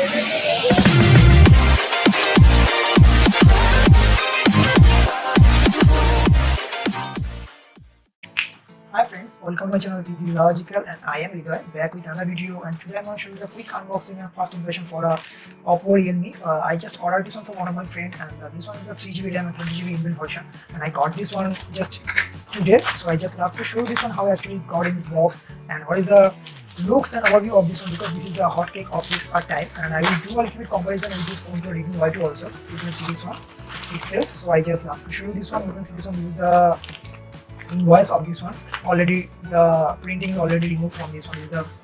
Hi friends, welcome to my channel Video Logical, and I am Lidoy back with another video. And today I'm going to show you the quick unboxing and first impression for a Oppo Realme. I just ordered this one from one of my friends, and this one is the 3GB RAM and 20GB inbuilt version, and I got this one just today. So I just love to show this one how I actually got in this box and what is the looks and overview of this one, because this is the hot cake of this type, and I will do a little bit comparison with this phone to Redmi Y2 also. You can see this one itself. So I just love to show you this one. You can see this one with the invoice of this one. Already the printing is already removed from this one.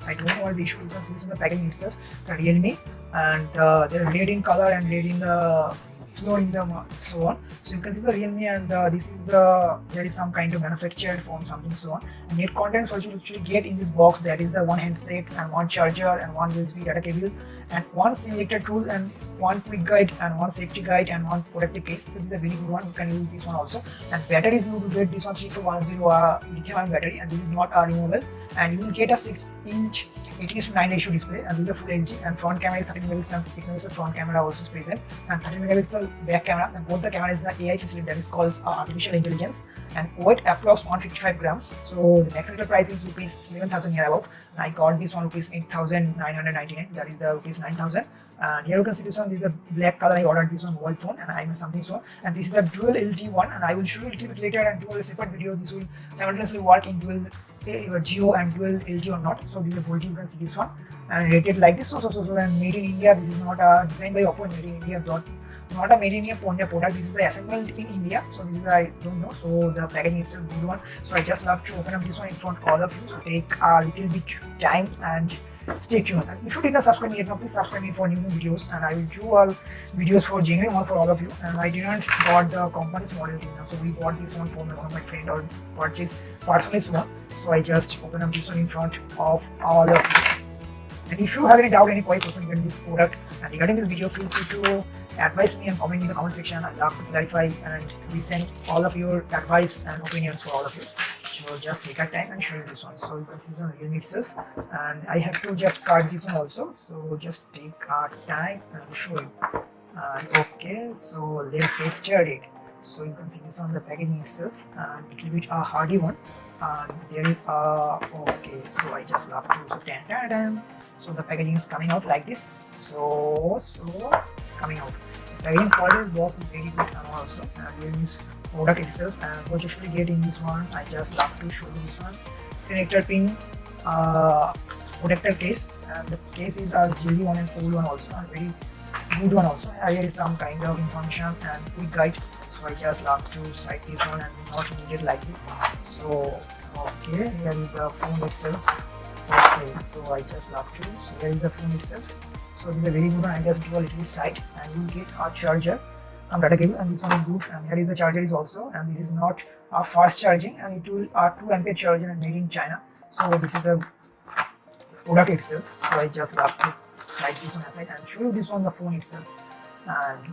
I don't know what the issue. You can see this in the packaging itself, the Realme, and they're red in color and red in the floor in the so on. So you can see the Realme, and this is there is some kind of manufactured phone, something so on. And net contents what you actually get in this box, that is the one handset and one charger and one USB data cable and one SIM ejector tool and one quick guide and one safety guide and one protective case. This is a very good one. You can use this one also. And batteries, you will get this one 3410 lithium-ion battery, and this is not removable. And you will get a 6-inch 18:9 ratio display, and this is a full HD, and front camera is 30 megapixel and 6 megapixel front camera also is present, and 30 megapixel back camera, and both the camera is the AI facility that is called artificial intelligence, and weight approx 155 grams. So the next retail price is rupees 11,000 here about, and I got this one rupees 8,999, that is the rupees 9,000. And here you can see this one, this is the black color. I ordered this one VoLTE phone, and I made something so. And this is the dual LG one, and I will show you a little bit later and do a separate video. This will simultaneously work in dual Geo and dual LG or not. So this is the VoLTE. You can see this one, and rated like this. So and made in India. This is not designed by Oppo, made in India. Not a made in India product. This is the assembled in India. So this is I don't know. So the packaging is a good one. So I just love to open up this one in front of all of you. So take a little bit time and stay tuned. And if you did not subscribe me yet, now please subscribe me for new videos, and I will do all videos for genuine one for all of you. And I didn't bought the company's model now, so we bought this one from one of my friend or purchased personally one. So I just open up this one in front of all of you. And if you have any doubt, any question regarding this product and regarding this video, feel free to advise me and comment in the comment section. I'd love to clarify and listen all of your advice and opinions for all of you. So just take our time and show you this one. So you can see this on Realme itself, and I have to just card this one also. So just take our time and show you. And okay, so let's get started. So you can see this on the packaging itself, and it will be a hardy one. And there is okay. So I just love to so the packaging is coming out like this. So coming out. The packaging quality is box is very good and also. And there is product itself, and what you should get in this one, I just love to show you this one. Connector pin protector case, and the case is a jelly one and old one also, and very good one also. Here is some kind of information and quick guide. So I just love to cite this one and not need it like this. So okay, here is the phone itself. Okay, so I just love to. So here is the phone itself. So this is a very good one. I just do a little bit side, and you will get a charger, data cable, and this one is good. And here is the charger is also, and this is not a fast charging, and it will 2 ampere charger and made in China. So this is the product itself. So I just love to slide this one aside and show you this on the phone itself. And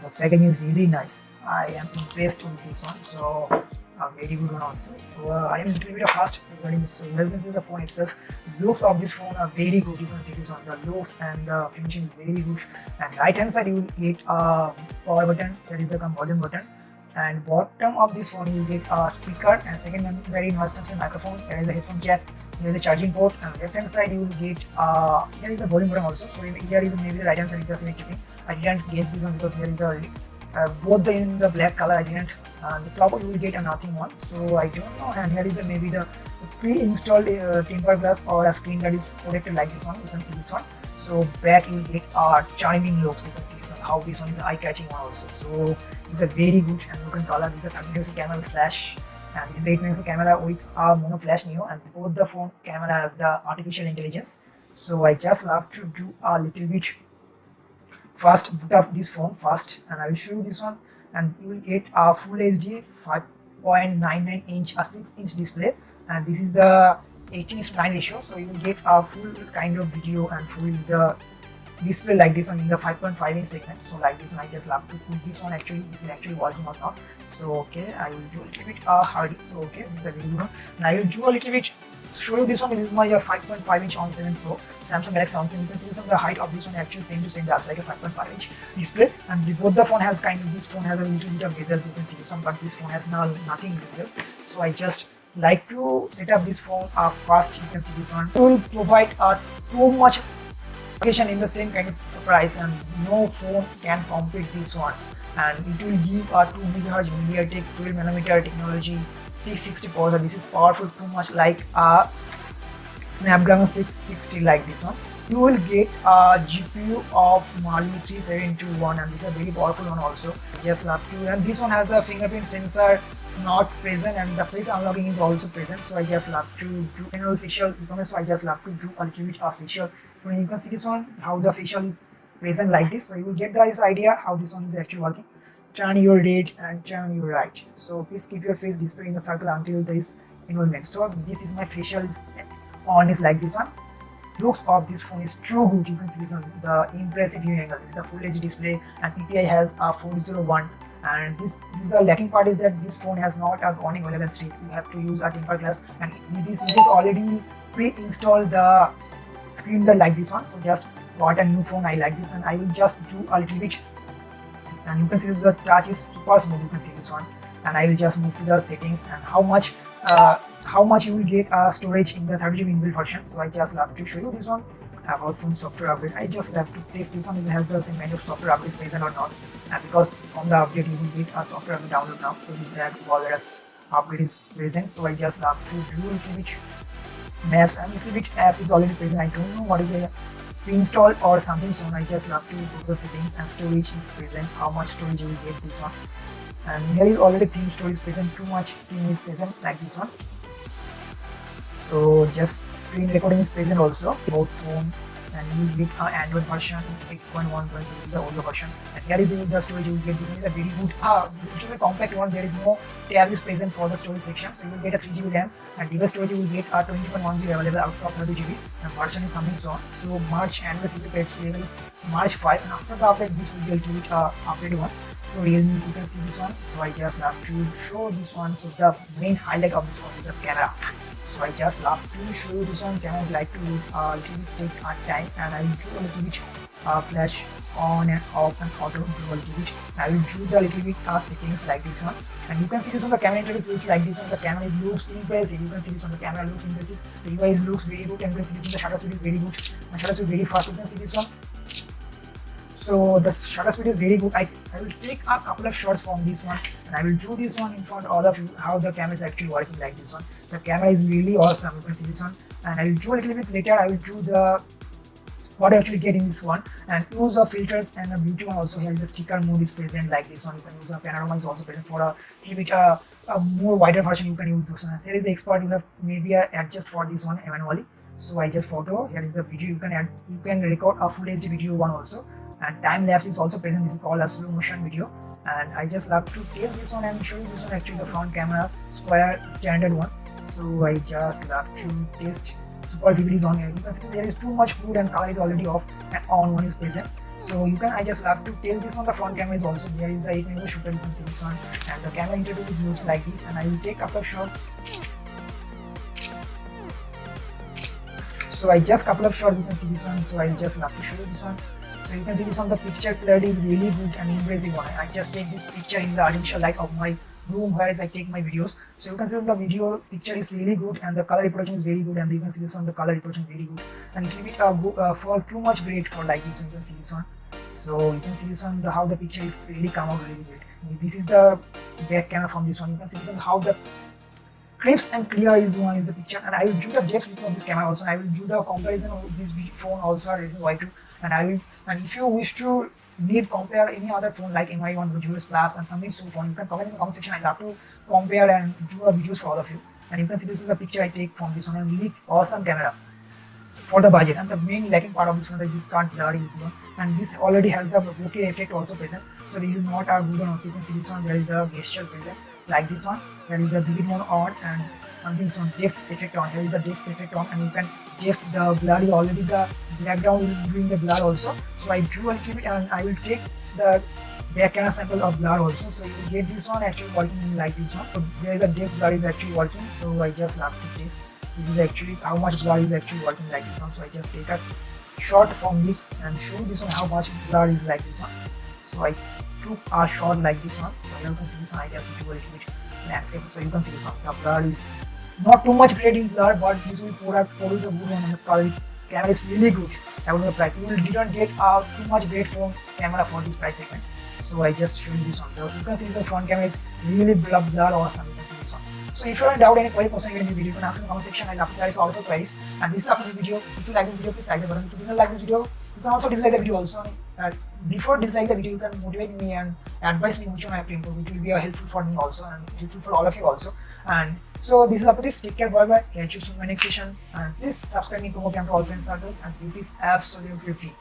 the packaging is really nice. I am impressed with this one. So a very good one also. So I am a little bit fast regarding this. So here you can see the phone itself. The looks of this phone are very good. You can see this on the looks, and the finishing is very good. And right hand side you will get a power button, that is the volume button. And bottom of this phone you will get a speaker, and second one very noise cancelling microphone. There is a headphone jack. Here is the charging port, and left hand side you will get here is the volume button also. So here is maybe the right hand side is the selective pin. I didn't guess this one because there is the both in the black color. I didn't. The top you will get a nothing one, so I don't know. And here is the maybe the pre-installed tempered glass or a screen that is protected like this one. You can see this one. So back you will get charming looks. You can see this one, how this one is eye-catching one also. So it's a very good, and you can color. This is a 30 megapixel camera with flash, and this is the 8 megapixel camera with a mono flash neo, and both the phone camera has the artificial intelligence. So I just love to do a little bit fast boot up this phone fast, and I will show you this one. And you will get a full HD 5.99 inch, a 6-inch display, and this is the 18:9 ratio. So you will get a full kind of video, and full is the display like this one in the 5.5 inch segment. So like this one, I just love to put this one. Actually, this is actually working or not. So okay, I will do a little bit hardy. So okay, this is the very good one. And I will do a little bit show you this one. This is my 5.5 inch on 7 Pro Samsung Galaxy on 7. You can see this on the height of this one actually same to same, just like a 5.5 inch display. And both the phone has this phone has a little bit of bezels, you can see this one, but this phone has now nothing bezels. So I just like to set up this phone fast. You can see this one. It will provide too much application in the same kind of price, and no phone can compete this one. And it will give a 2 GHz MediaTek 12nm technology, 360 processor. This is powerful too much like a Snapdragon 660 like this one. You will get a GPU of Mali 3721, and this is a very powerful one also. Just love to, and this one has the fingerprint sensor not present, and the face unlocking is also present. So I just love to do general facial e-commerce. So I just love to do a little bit of facial. When you can see this one, how the facial is present like this, so you will get this idea how this one is actually working. Turn your right and turn your right. So please keep your face display in the circle until this enrollment. So this is my facial on is like this one. Looks of this phone is too good. You can see this one, the impressive viewing angle. This is the full HD display, and PPI has a 401. And this the lacking part is that this phone has not a warning available state. You have to use a tempered glass, and this is already pre-installed the screen like this one. So just got a new phone. I like this, and I will just do a little bit. And you can see the touch is super smooth. You can see this one, and I will just move to the settings and how much you will get storage in the 30GB inbuilt version. So I just love to show you this one about phone software update. I just have to test this one if it has the same kind of software update present or not, and because from the update you will get a software update download now, so this that Walrus update is present. So I just love to do a little bit maps, and little bit apps is already present. I don't know what is the pre-install or something, so I just love to go to the settings, and storage is present, how much storage you will get this one. And here is already theme storage present, too much theme is present like this one. So just screen recording is present also, both phone, and you will get an Android version is 8.1.0 is the older version. And here is the storage you will get. This is a very good, it is a compact one. There is no tab is present for the storage section, so you will get a 3GB RAM, and device storage you will get a 20.1GB available out of 30GB, and version is something so. So March anniversary patch level is March 5, and after the update this will be a little bit upgrade one. So Realme, you can see this one. So I just love to show this one. So the main highlight of this one is the camera. So I just love to show you this one. Can I like to little bit take time, and I will do a little bit flash on and off and auto do a little bit. I will do the little bit settings like this one, and you can see this on the camera interface looks like this one. The camera looks impressive. You can see this on the camera looks impressive. The UI looks very good, and you can see this on the shutter speed is very good. My shutter speed is very fast. You can see this one. So the shutter speed is very good. I will take a couple of shots from this one, and I will do this one in front of all of you how the camera is actually working like this one. The camera is really awesome. You can see this one, and I will do a little bit later. I will do the what I actually get in this one, and use of filters and a beauty one also. Here the sticker mode is present like this one. You can use the panorama is also present for a little bit a more wider version. You can use this one. And here is the expert. You have maybe adjust for this one manually. So I just photo. Here is the video. You can add. You can record a full HD video one also. And time lapse is also present. This is called a slow motion video, and I just love to test this one and show you this one. Actually the front camera square standard one, so I just love to test. Super vivid is on here. You can see there is too much fluid, and color is already off, and on one is present. So you can, I just love to tell this one. The front camera is also there. Is the 8mm shooter. You can see this one, and the camera interface looks like this. And I will take a couple of shots. So I just couple of shots. You can see this one. So I just love to show you this one. So you can see this on the picture clarity is really good and impressive one. I just take this picture in the artificial light of my room where I take my videos. So you can see on the video picture is really good, and the color reproduction is very good, and you can see this on the color reproduction very good, and it will be for too much great for like this one. You can see this one. So you can see this one, how the picture is really come out really great. This is the back camera from this one. You can see this one, how the crisp and clear is one is the picture, and I will do the depth of this camera also. I will do the comparison of this phone also, Redmi Y2, and I will. And if you wish to compare any other phone like MI1 Videos Plus and something so phone, you can comment in the comment section. I love to compare and do a videos for all of you. And you can see this is the picture I take from this one, and really awesome camera for the budget. And the main lacking part of this one is this can't blur is one, and this already has the bokeh effect also present. So this is not a good one. Also you can see this one, there is the gesture present like this one. There is the vivid mode on, and something so depth effect on. Here is the depth effect on, and you can depth the blur is already the background is doing the blur also. So I drew a little bit, and I will take the back camera sample of blur also. So you will get this one actually working in like this one. So there is a depth blur is actually working. So I just love to test. this is actually how much blur is actually working like this one. So I just take a shot from this and show this one how much blur is like this one. So I took a shot like this one. So you can see this one. I just do a little bit landscape. So you can see this one. The blur is not too much great in blur, but this will produce a good one, and the quality camera is really good about the price. You didn't get too much great phone camera for this price segment. So I just showed you this one. You can see the front camera is really blur awesome. You can see this one. So if you are in doubt any query person in the video, you can ask in the comment section. I'll have to clarify all of your queries. And this is after this video. If you like this video, please like the button. If you didn't like this video, you can also dislike the video also. Before dislike the video, you can motivate me and advise me which one I have to improve. It will be helpful for me also and helpful for all of you also. And so this is up to this. Take care, bye bye. Catch you soon in my next session. And please subscribe me, promote me to all friends circles. And this is absolutely free.